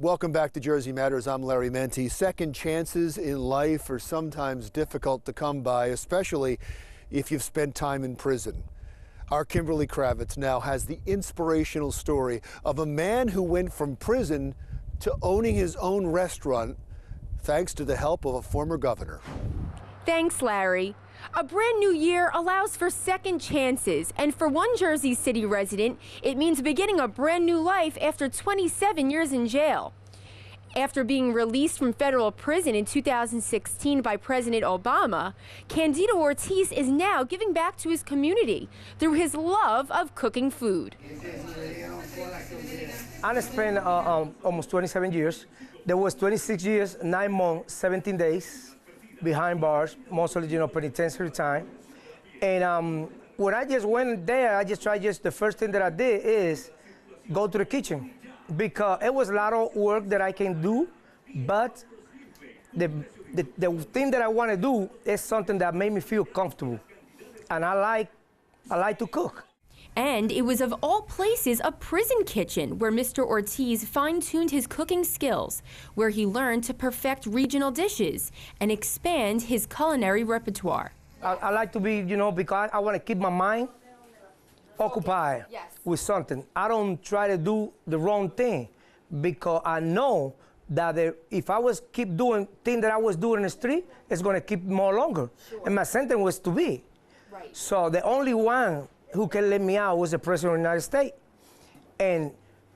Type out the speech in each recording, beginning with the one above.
Welcome back to Jersey Matters. I'm Larry Menti. Second chances in life are sometimes difficult to come by, especially if you've spent time in prison. Our Kimberly Kravitz now has the inspirational story of a man who went from prison to owning his own restaurant thanks to the help of a former governor. Thanks, Larry. A brand new year allows for second chances, and for one Jersey City resident, it means beginning a brand new life after 27 years in jail. After being released from federal prison in 2016 by President Obama, Candido Ortiz is now giving back to his community through his love of cooking food. I spent almost 27 years. There was 26 years, 9 months, 17 days behind bars, mostly, penitentiary time. And when I just went there, the first thing that I did is go to the kitchen, because it was a lot of work that I can do, but the thing that I want to do is something that made me feel comfortable. And I like to cook. And it was of all places a prison kitchen where Mr. Ortiz fine-tuned his cooking skills, where he learned to perfect regional dishes and expand his culinary repertoire. I like to be, because I want to keep my mind occupied with something. I don't try to do the wrong thing, because I know that if I was keep doing things that I was doing in the street, it's going to keep more longer. Sure. And my sentence was to be. Right. So the only one who can let me out was the President of the United States. And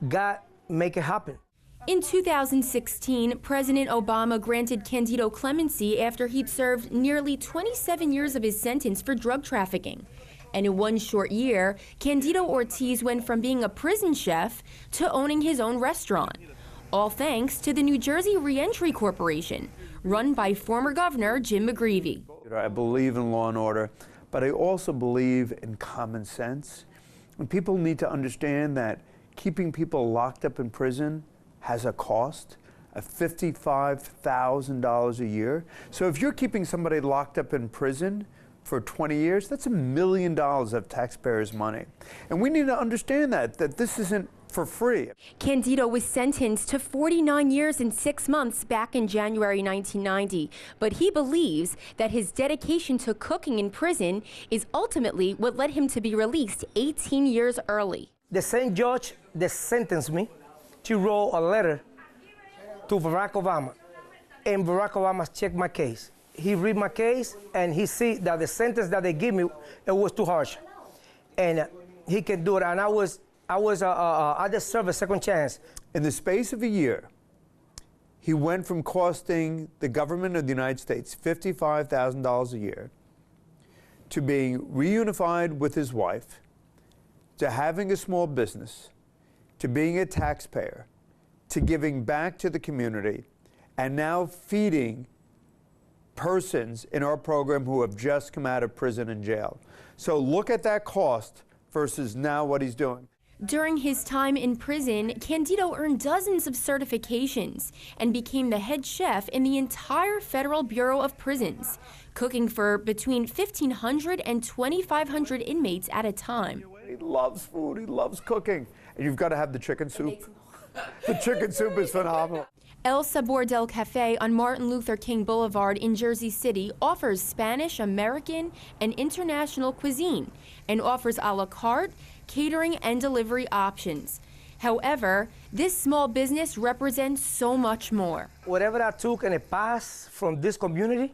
God make it happen. In 2016, President Obama granted Candido clemency after he'd served nearly 27 years of his sentence for drug trafficking. And in one short year, Candido Ortiz went from being a prison chef to owning his own restaurant. All thanks to the New Jersey Reentry Corporation, run by former Governor Jim Mcgreevey. I believe in law and order, but I also believe in common sense. And people need to understand that keeping people locked up in prison has a cost of $55,000 a year. So if you're keeping somebody locked up in prison for 20 years, that's $1 million of taxpayers' money. And we need to understand that this isn't for free. Candido was sentenced to 49 years and 6 months back in January 1990, but he believes that his dedication to cooking in prison is ultimately what led him to be released 18 years early. The same judge that sentenced me, she wrote a letter to Barack Obama, and Barack Obama checked my case. He read my case, and he see that the sentence that they give me, it was too harsh, and he can do it. And I just served a second chance. In the space of a year, he went from costing the government of the United States $55,000 a year to being reunified with his wife, to having a small business, to being a taxpayer, to giving back to the community, and now feeding persons in our program who have just come out of prison and jail. So look at that cost versus now what he's doing. During his time in prison, Candido earned dozens of certifications and became the head chef in the entire Federal Bureau of Prisons, cooking for between 1,500 and 2,500 inmates at a time. He loves food, he loves cooking. And you've got to have the chicken soup. The chicken soup is phenomenal. El Sabor del Cafe on Martin Luther King Boulevard in Jersey City offers Spanish, American, and international cuisine, and offers a la carte, catering, and delivery options. However, this small business represents so much more. Whatever I took and it passed from this community,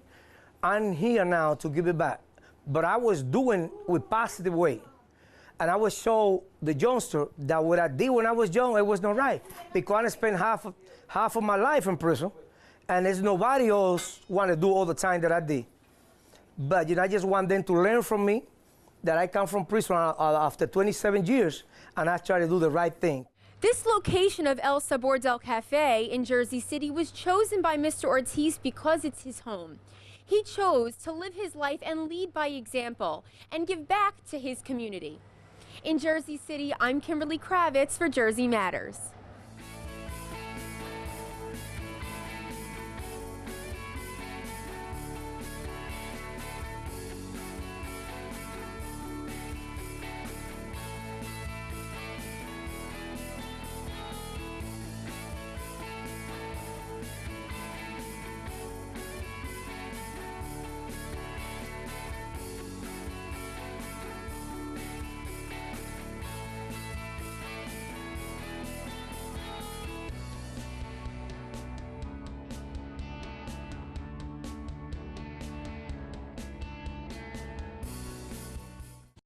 I'm here now to give it back. But I was doing with positive way. And I would show the youngster that what I did when I was young, it was not right. Because I spent half of my life in prison, and there's nobody else want to do all the time that I did. But I just want them to learn from me that I come from prison after 27 years, and I try to do the right thing. This location of El Sabor del Cafe in Jersey City was chosen by Mr. Ortiz because it's his home. He chose to live his life and lead by example and give back to his community. In Jersey City, I'm Kimberly Kravitz for Jersey Matters.